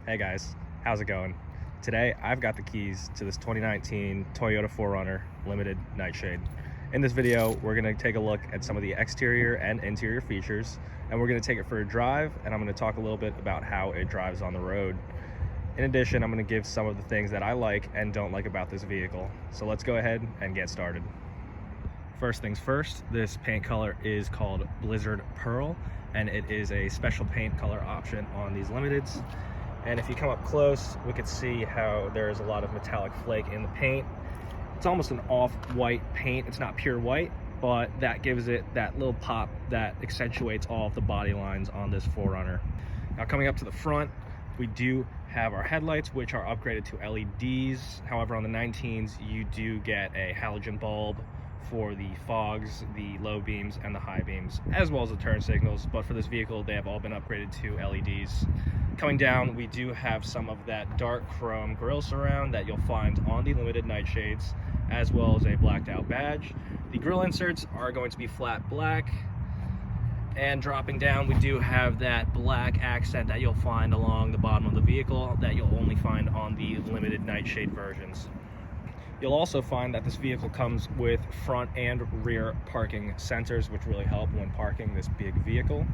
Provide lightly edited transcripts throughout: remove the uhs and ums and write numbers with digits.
Hey guys, how's it going? Today I've got the keys to this 2019 Toyota 4Runner Limited Nightshade. In this video, we're going to take a look at some of the exterior and interior features, and we're going to take it for a drive, and I'm going to talk a little bit about how it drives on the road. In addition, I'm going to give some of the things that I like and don't like about this vehicle. So let's go ahead and get started. First things first, this paint color is called Blizzard Pearl, and it is a special paint color option on these Limiteds. And if you come up close, we can see how there's a lot of metallic flake in the paint. It's almost an off-white paint. It's not pure white, but that gives it that little pop that accentuates all of the body lines on this 4Runner. Now coming up to the front, we do have our headlights, which are upgraded to LEDs. However, on the 19s, you do get a halogen bulb for the fogs, the low beams, and the high beams, as well as the turn signals. But for this vehicle, they have all been upgraded to LEDs. Coming down, we do have some of that dark chrome grille surround that you'll find on the Limited Nightshades, as well as a blacked out badge. The grille inserts are going to be flat black. And dropping down, we do have that black accent that you'll find along the bottom of the vehicle that you'll only find on the Limited Nightshade versions. You'll also find that this vehicle comes with front and rear parking sensors, which really help when parking this big vehicle.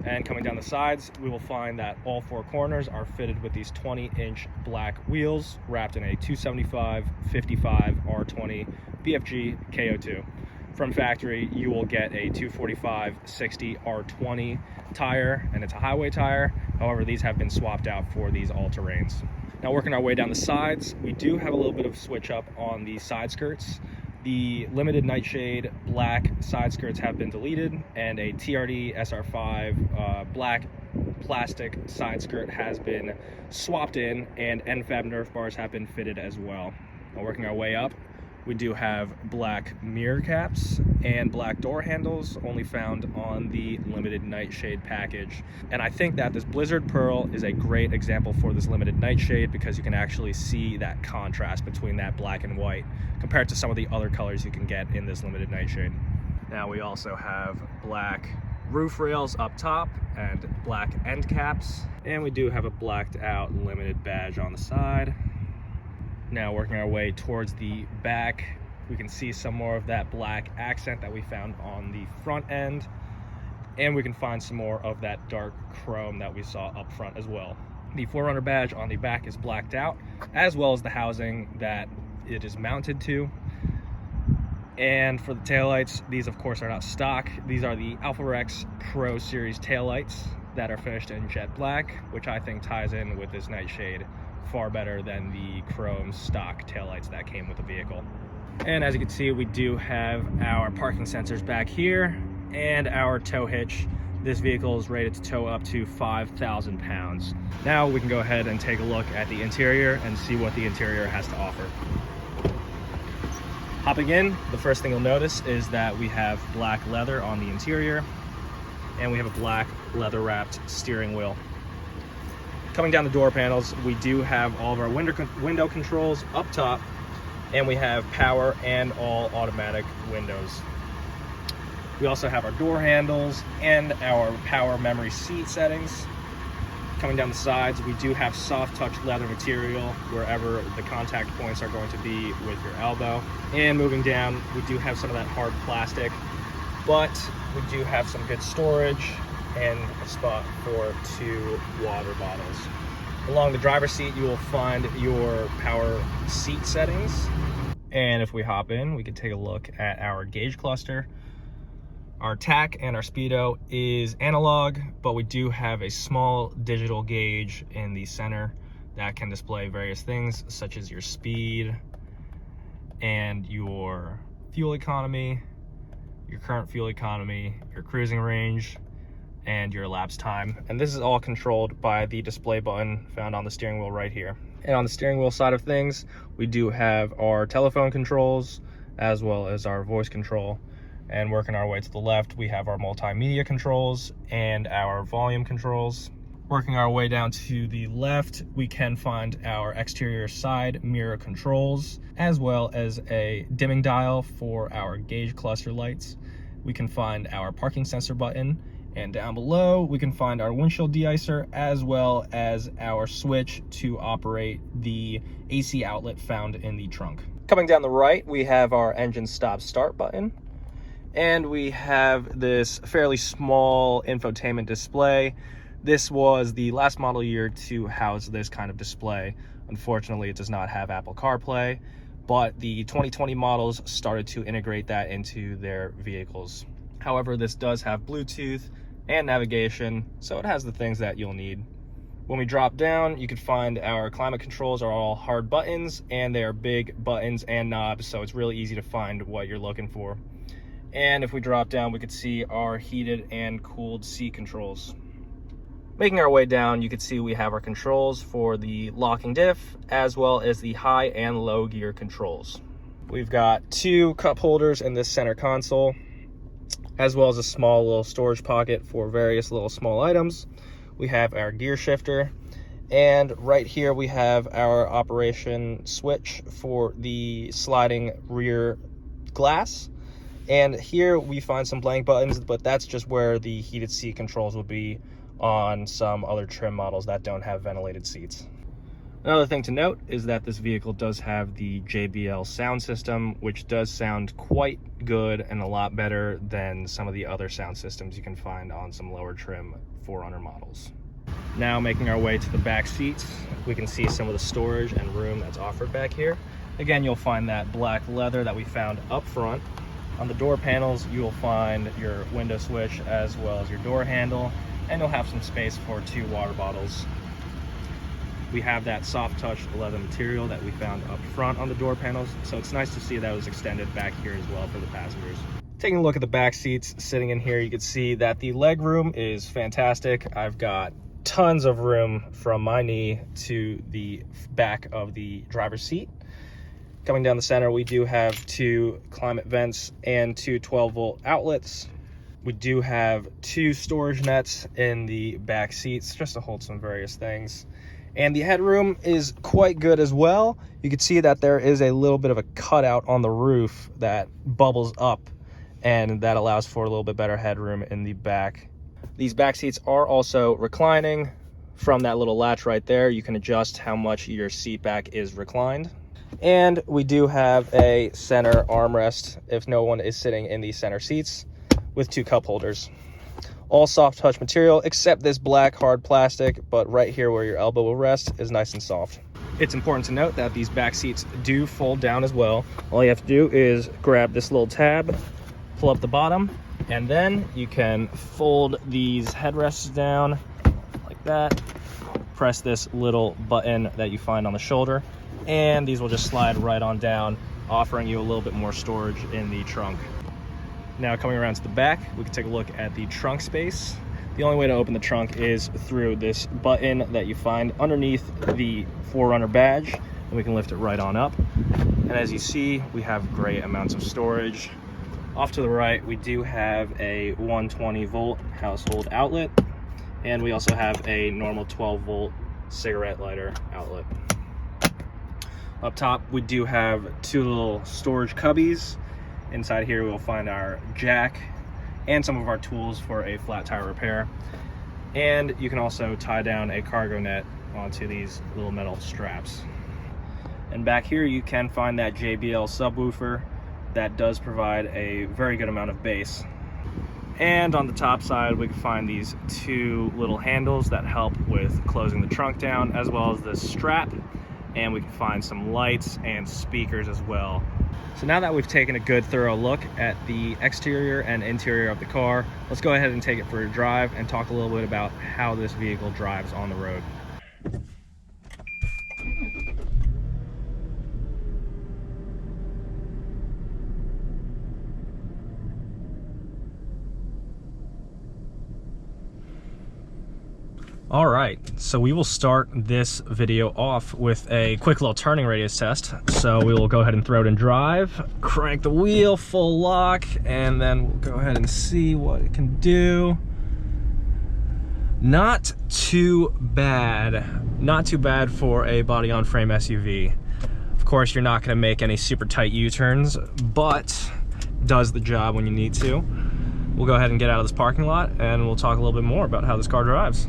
And coming down the sides, we will find that all four corners are fitted with these 20-inch black wheels wrapped in a 275 55 R20 BFG KO2. From factory, you will get a 245 60 R20 tire, and it's a highway tire. However, these have been swapped out for these all-terrains. Now, working our way down the sides, we do have a little bit of switch up on the side skirts. The Limited Nightshade black side skirts have been deleted, and a TRD SR5 black plastic side skirt has been swapped in, and NFAB Nerf bars have been fitted as well. Now, working our way up, we do have black mirror caps and black door handles, only found on the Limited Nightshade package. And I think that this Blizzard Pearl is a great example for this Limited Nightshade because you can actually see that contrast between that black and white compared to some of the other colors you can get in this Limited Nightshade. Now we also have black roof rails up top and black end caps. And we do have a blacked out Limited badge on the side. Now working our way towards the back, we can see some more of that black accent that we found on the front end, and we can find some more of that dark chrome that we saw up front as well. The 4Runner badge on the back is blacked out, as well as the housing that it is mounted to. And for the taillights, these of course are not stock. These are the Alpha Rex Pro Series taillights that are finished in jet black, which I think ties in with this Nightshade far better than the chrome stock taillights that came with the vehicle. And as you can see, we do have our parking sensors back here and our tow hitch. This vehicle is rated to tow up to 5,000 pounds. Now we can go ahead and take a look at the interior and see what the interior has to offer. Hopping in, the first thing you'll notice is that we have black leather on the interior, and we have a black leather wrapped steering wheel. Coming down the door panels, we do have all of our window controls up top, and we have power and all automatic windows. We also have our door handles and our power memory seat settings. Coming down the sides, we do have soft touch leather material wherever the contact points are going to be with your elbow. And moving down, we do have some of that hard plastic, but we do have some good storage and a spot for 2 water bottles. Along the driver's seat, you will find your power seat settings. And if we hop in, we can take a look at our gauge cluster. Our tach and our speedo is analog, but we do have a small digital gauge in the center that can display various things such as your speed and your fuel economy, your current fuel economy, your cruising range, and your elapsed time. And this is all controlled by the display button found on the steering wheel right here. And on the steering wheel side of things, we do have our telephone controls as well as our voice control. And working our way to the left, we have our multimedia controls and our volume controls. Working our way down to the left, we can find our exterior side mirror controls, as well as a dimming dial for our gauge cluster lights. We can find our parking sensor button And down below, we can find our windshield de-icer as well as our switch to operate the AC outlet found in the trunk. Coming down the right, we have our engine stop-start button. And we have this fairly small infotainment display. This was the last model year to house this kind of display. Unfortunately, it does not have Apple CarPlay, but the 2020 models started to integrate that into their vehicles. However, this does have Bluetooth and navigation, so it has the things that you'll need. When we drop down, you can find our climate controls are all hard buttons, and they are big buttons and knobs, so it's really easy to find what you're looking for. And if we drop down, we could see our heated and cooled seat controls. Making our way down, you can see we have our controls for the locking diff, as well as the high and low gear controls. We've got 2 cup holders in this center console, as well as a small little storage pocket for various little small items. We have our gear shifter, and right here we have our operation switch for the sliding rear glass. And here we find some blank buttons, but that's just where the heated seat controls will be on some other trim models that don't have ventilated seats. Another thing to note is that this vehicle does have the JBL sound system, which does sound quite good and a lot better than some of the other sound systems you can find on some lower trim 4Runner models. Now making our way to the back seats, we can see some of the storage and room that's offered back here. Again, you'll find that black leather that we found up front. On the door panels, you will find your window switch as well as your door handle, and you'll have some space for 2 water bottles. We have that soft touch leather material that we found up front on the door panels, so it's nice to see that was extended back here as well for the passengers. Taking a look at the back seats sitting in here, you can see that the leg room is fantastic. I've got tons of room from my knee to the back of the driver's seat. Coming down the center, we do have 2 climate vents and 2 12-volt outlets. We do have 2 storage nets in the back seats just to hold some various things. And the headroom is quite good as well. You can see that there is a little bit of a cutout on the roof that bubbles up, and that allows for a little bit better headroom in the back. These back seats are also reclining. From that little latch right there, you can adjust how much your seat back is reclined. And we do have a center armrest if no one is sitting in the center seats, with 2 cup holders. All soft touch material except this black hard plastic, but right here where your elbow will rest is nice and soft. It's important to note that these back seats do fold down as well. All you have to do is grab this little tab, pull up the bottom, and then you can fold these headrests down like that. Press this little button that you find on the shoulder, and these will just slide right on down, offering you a little bit more storage in the trunk. Now coming around to the back, we can take a look at the trunk space. The only way to open the trunk is through this button that you find underneath the 4Runner badge, and we can lift it right on up. And as you see, we have great amounts of storage. Off to the right, we do have a 120 volt household outlet, and we also have a normal 12 volt cigarette lighter outlet. Up top, we do have 2 little storage cubbies. Inside here, we'll find our jack and some of our tools for a flat tire repair. And you can also tie down a cargo net onto these little metal straps. And back here, you can find that JBL subwoofer that does provide a very good amount of bass. And on the top side, we can find these 2 little handles that help with closing the trunk down, as well as this strap. And we can find some lights and speakers as well. So now that we've taken a good thorough look at the exterior and interior of the car, let's go ahead and take it for a drive and talk a little bit about how this vehicle drives on the road. All right, so we will start this video off with a quick little turning radius test. So we will go ahead and throw it in drive, crank the wheel, full lock, and then we'll go ahead and see what it can do. Not too bad. Not too bad for a body-on-frame SUV. Of course, you're not gonna make any super tight U-turns, but does the job when you need to. we'll go ahead and get out of this parking lot and we'll talk a little bit more about how this car drives.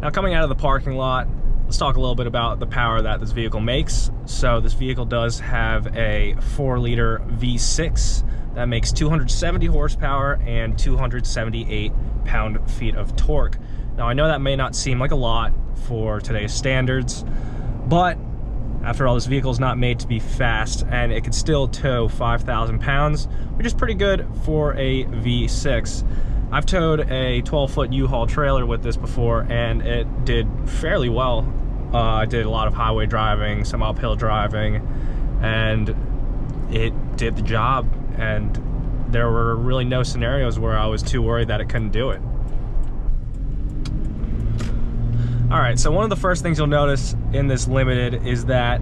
Now, coming out of the parking lot, let's talk a little bit about the power that this vehicle makes. So this vehicle does have a 4-liter V6 that makes 270 horsepower and 278 pound-feet of torque. Now, I know that may not seem like a lot for today's standards, but after all, this vehicle is not made to be fast, and it can still tow 5,000 pounds, which is pretty good for a V6. I've towed a 12-foot U-Haul trailer with this before, and it did fairly well. I did a lot of highway driving, some uphill driving, and it did the job. And there were really no scenarios where I was too worried that it couldn't do it. All right, so one of the first things you'll notice in this Limited is that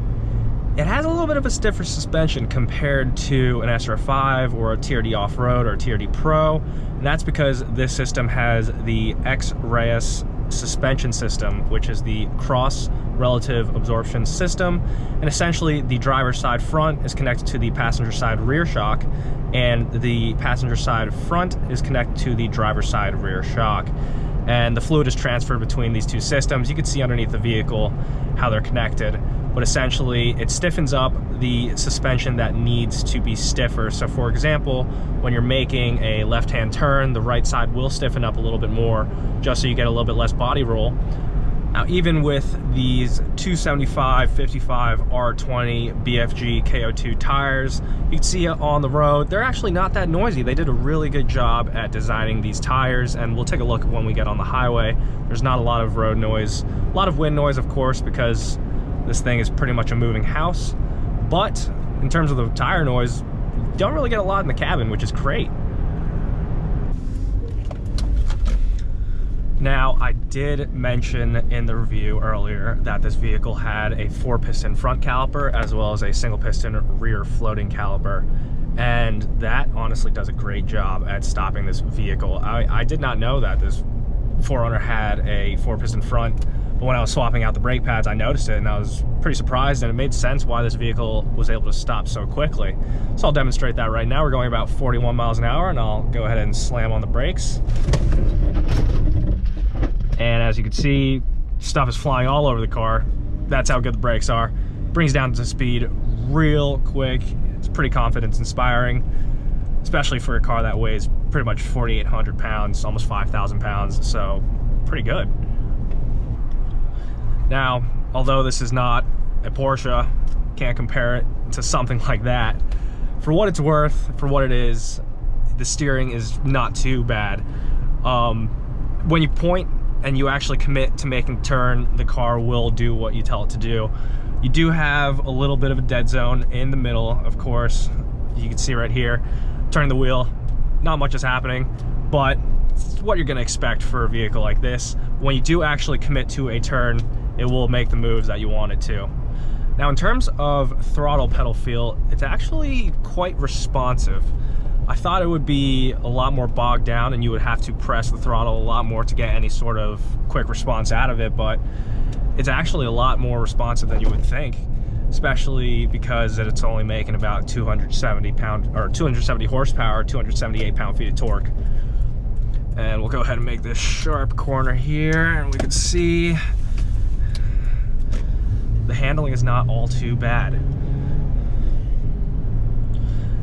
it has a little bit of a stiffer suspension compared to an SR5 or a TRD Off-Road or a TRD Pro. And that's because this system has the X-Reyes suspension system, which is the cross relative absorption system. And essentially the driver's side front is connected to the passenger side rear shock, and the passenger side front is connected to the driver's side rear shock. And the fluid is transferred between these two systems. You can see underneath the vehicle how they're connected, but essentially it stiffens up the suspension that needs to be stiffer. So for example, when you're making a left-hand turn, the right side will stiffen up a little bit more just so you get a little bit less body roll. Now, even with these 275 55 R20 BFG KO2 tires, you can see it on the road, they're actually not that noisy. They did a really good job at designing these tires, and we'll take a look when we get on the highway. There's not a lot of road noise, a lot of wind noise, of course, because this thing is pretty much a moving house. But in terms of the tire noise, you don't really get a lot in the cabin, which is great. Now, I did mention in the review earlier that this vehicle had a 4-piston front caliper as well as a single-piston rear floating caliper, and that honestly does a great job at stopping this vehicle. I did not know that this 4Runner had a 4-piston front, but when I was swapping out the brake pads, I noticed it, and I was pretty surprised, and it made sense why this vehicle was able to stop so quickly. So I'll demonstrate that right now. We're going about 41 miles an hour, and I'll go ahead and slam on the brakes. And as you can see, stuff is flying all over the car. That's how good the brakes are. Brings down to speed real quick. It's pretty confidence inspiring, especially for a car that weighs pretty much 4,800 pounds, almost 5,000 pounds, so pretty good. Now, although this is not a Porsche, can't compare it to something like that. For what it's worth, for what it is, the steering is not too bad. When you point and you actually commit to making a turn, the car will do what you tell it to do. You do have a little bit of a dead zone in the middle, of course. You can see right here, turning the wheel, not much is happening, but it's what you're gonna expect for a vehicle like this. When you do actually commit to a turn, it will make the moves that you want it to. Now, in terms of throttle pedal feel, it's actually quite responsive. I thought it would be a lot more bogged down and you would have to press the throttle a lot more to get any sort of quick response out of it, but it's actually a lot more responsive than you would think, especially because it's only making about 270 horsepower, 278 pound-feet of torque. And we'll go ahead and make this sharp corner here, and we can see the handling is not all too bad.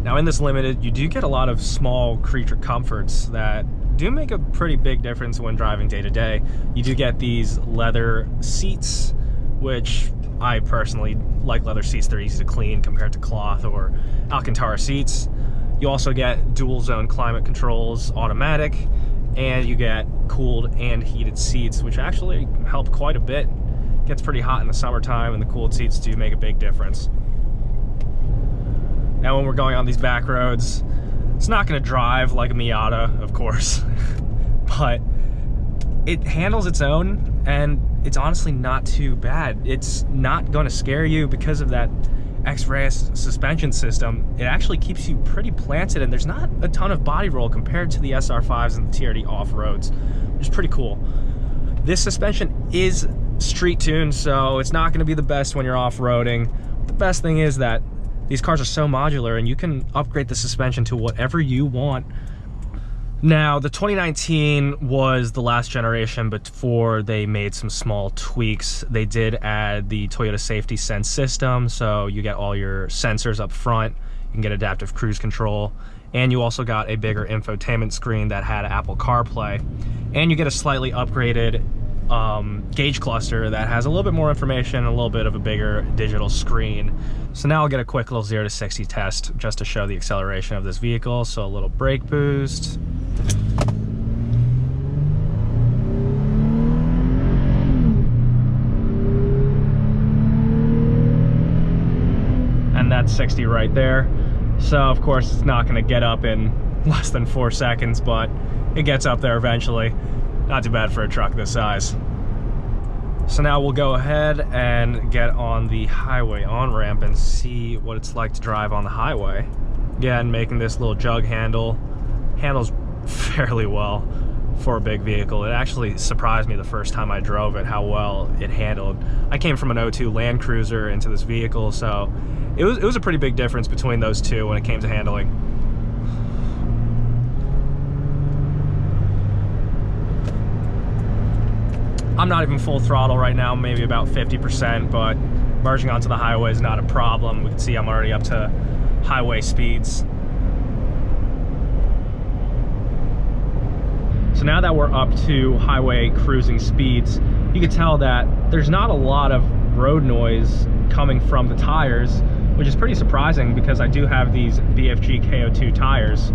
Now, in this Limited, you do get a lot of small creature comforts that do make a pretty big difference when driving day to day. You do get these leather seats, which I personally like leather seats. They're easy to clean compared to cloth or Alcantara seats. You also get dual zone climate controls, automatic, and you get cooled and heated seats, which actually help quite a bit. It gets pretty hot in the summertime, and the cooled seats do make a big difference. Now, when we're going on these back roads, it's not going to drive like a Miata, of course, but it handles its own, and it's honestly not too bad. It's not going to scare you because of that X-Reyes suspension system. It actually keeps you pretty planted, and there's not a ton of body roll compared to the SR5s and the TRD off-roads, which is pretty cool. This suspension is street tuned, so it's not going to be the best when you're off-roading. The best thing is that these cars are so modular, and you can upgrade the suspension to whatever you want. Now, the 2019 was the last generation before they made some small tweaks. They did add the Toyota Safety Sense system, so you get all your sensors up front. You can get adaptive cruise control, and you also got a bigger infotainment screen that had Apple CarPlay, and you get a slightly upgraded gauge cluster that has a little bit more information and a little bit of a bigger digital screen. So now I'll get a quick little 0 to 60 test just to show the acceleration of this vehicle. So a little brake boost. And that's 60 right there. So of course it's not going to get up in less than 4 seconds, but it gets up there eventually. Not too bad for a truck this size. So now we'll go ahead and get on the highway on-ramp and see what it's like to drive on the highway. Again, making this little jug handles fairly well for a big vehicle. It actually surprised me the first time I drove it how well it handled. I came from an 02 Land Cruiser into this vehicle, so it was a pretty big difference between those two when it came to handling. I'm not even full throttle right now, maybe about 50%, but merging onto the highway is not a problem. We can see I'm already up to highway speeds. So now that we're up to highway cruising speeds, you can tell that there's not a lot of road noise coming from the tires, which is pretty surprising because I do have these BFG KO2 tires.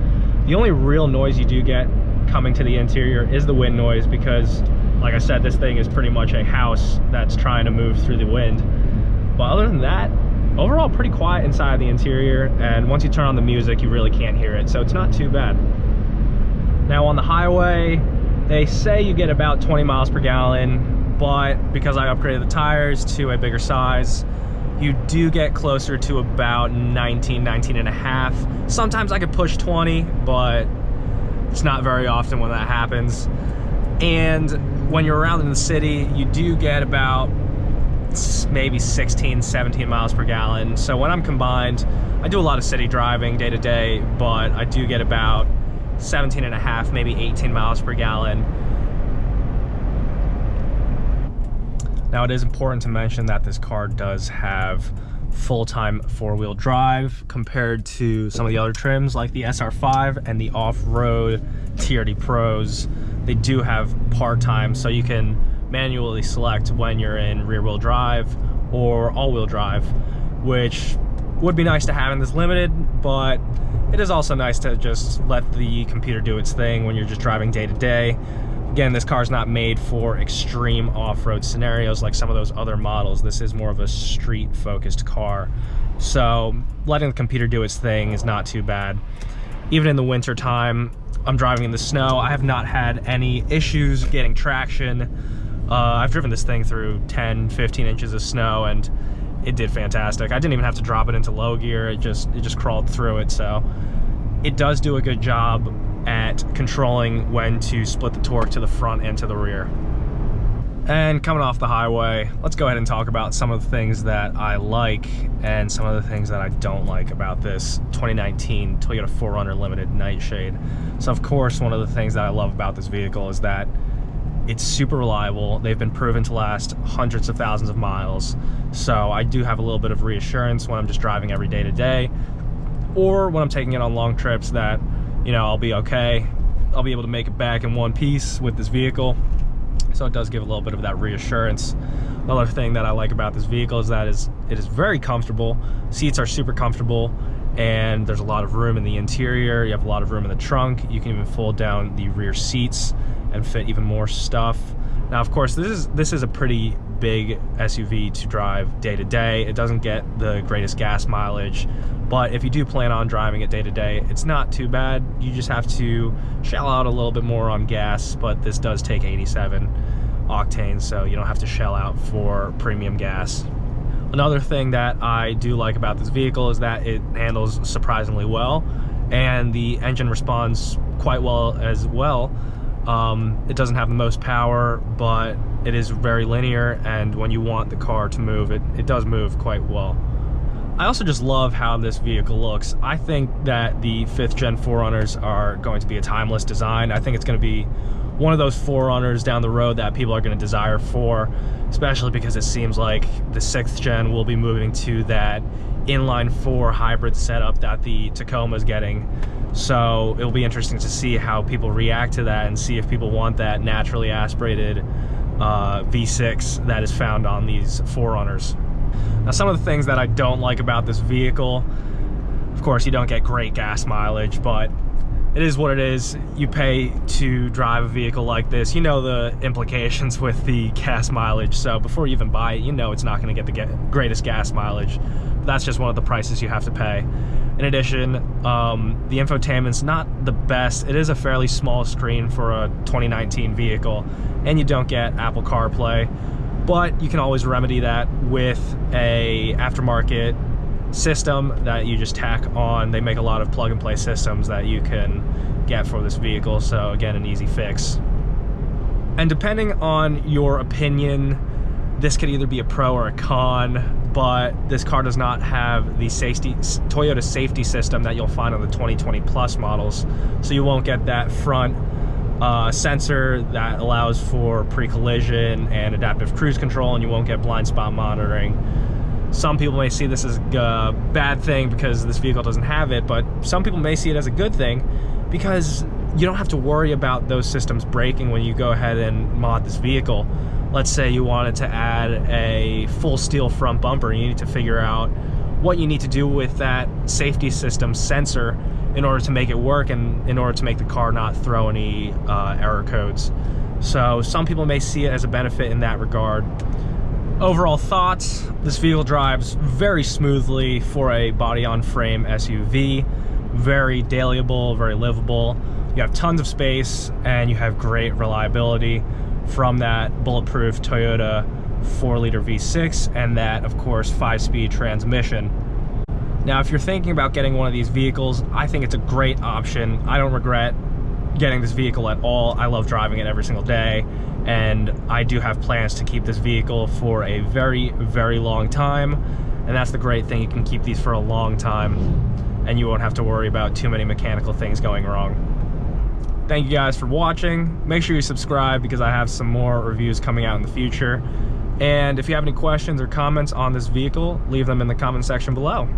The only real noise you do get coming to the interior is the wind noise because, like I said, this thing is pretty much a house that's trying to move through the wind. But other than that, overall pretty quiet inside the interior, and once you turn on the music, you really can't hear it, so it's not too bad. Now on the highway, they say you get about 20 miles per gallon, but because I upgraded the tires to a bigger size, you do get closer to about 19 and a half. Sometimes I could push 20, but it's not very often when that happens. And when you're around in the city, you do get about maybe 16, 17 miles per gallon. So when I'm combined, I do a lot of city driving day to day, but I do get about 17 and a half, maybe 18 miles per gallon. Now, it is important to mention that this car does have full-time four-wheel drive compared to some of the other trims like the SR5 and the off-road TRD Pros. They do have part-time, so you can manually select when you're in rear-wheel drive or all-wheel drive, which would be nice to have in this Limited, but it is also nice to just let the computer do its thing when you're just driving day-to-day. Again, this car is not made for extreme off-road scenarios like some of those other models. This is more of a street-focused car. So letting the computer do its thing is not too bad. Even in the winter time, I'm driving in the snow. I have not had any issues getting traction. I've driven this thing through 10, 15 inches of snow, and it did fantastic. I didn't even have to drop it into low gear. It just crawled through it. So it does do a good job at controlling when to split the torque to the front and to the rear. And coming off the highway, let's go ahead and talk about some of the things that I like and some of the things that I don't like about this 2019 Toyota 4Runner Limited Nightshade. So of course, one of the things that I love about this vehicle is that it's super reliable. They've been proven to last hundreds of thousands of miles. So I do have a little bit of reassurance when I'm just driving every day to day, or when I'm taking it on long trips that, you know, I'll be okay. I'll be able to make it back in one piece with this vehicle. So it does give a little bit of that reassurance. Another thing that I like about this vehicle is that it is very comfortable. Seats are super comfortable, and there's a lot of room in the interior. You have a lot of room in the trunk. You can even fold down the rear seats and fit even more stuff. Now, of course, this is a pretty big SUV to drive day to day. It doesn't get the greatest gas mileage, but if you do plan on driving it day to day, it's not too bad. You just have to shell out a little bit more on gas, but this does take 87 octane, so you don't have to shell out for premium gas. Another thing that I do like about this vehicle is that it handles surprisingly well, and the engine responds quite well as well. It doesn't have the most power, but it is very linear, and when you want the car to move, it does move quite well. I also just love how this vehicle looks. I think that the 5th gen 4Runners are going to be a timeless design. I think it's going to be one of those 4Runners down the road that people are going to desire for, especially because it seems like the 6th gen will be moving to that inline 4 hybrid setup that the Tacoma is getting. So it'll be interesting to see how people react to that and see if people want that naturally aspirated V6 that is found on these 4Runners. Now, some of the things that I don't like about this vehicle, of course, you don't get great gas mileage, but it is what it is. You pay to drive a vehicle like this. You know the implications with the gas mileage, so before you even buy it, you know it's not going to get the greatest gas mileage. That's just one of the prices you have to pay. In addition, the infotainment's not the best. It is a fairly small screen for a 2019 vehicle, and you don't get Apple CarPlay, but you can always remedy that with a aftermarket system that you just tack on. They make a lot of plug-and-play systems that you can get for this vehicle, so again, an easy fix. And depending on your opinion, this could either be a pro or a con, but this car does not have the Toyota safety system that you'll find on the 2020 Plus models, so you won't get that front sensor that allows for pre-collision and adaptive cruise control, and you won't get blind spot monitoring. Some people may see this as a bad thing because this vehicle doesn't have it, but some people may see it as a good thing because you don't have to worry about those systems breaking when you go ahead and mod this vehicle. Let's say you wanted to add a full steel front bumper, and you need to figure out what you need to do with that safety system sensor in order to make it work and in order to make the car not throw any error codes. So some people may see it as a benefit in that regard. Overall thoughts, this vehicle drives very smoothly for a body-on-frame SUV, very dailyable, very livable. You have tons of space and you have great reliability from that bulletproof Toyota 4-liter V6 and that, of course, 5-speed transmission. Now, if you're thinking about getting one of these vehicles, I think it's a great option. I don't regret getting this vehicle at all. I love driving it every single day, and I do have plans to keep this vehicle for a very, very long time, and that's the great thing. You can keep these for a long time, and you won't have to worry about too many mechanical things going wrong. Thank you guys for watching. Make sure you subscribe because I have some more reviews coming out in the future. And if you have any questions or comments on this vehicle, leave them in the comment section below.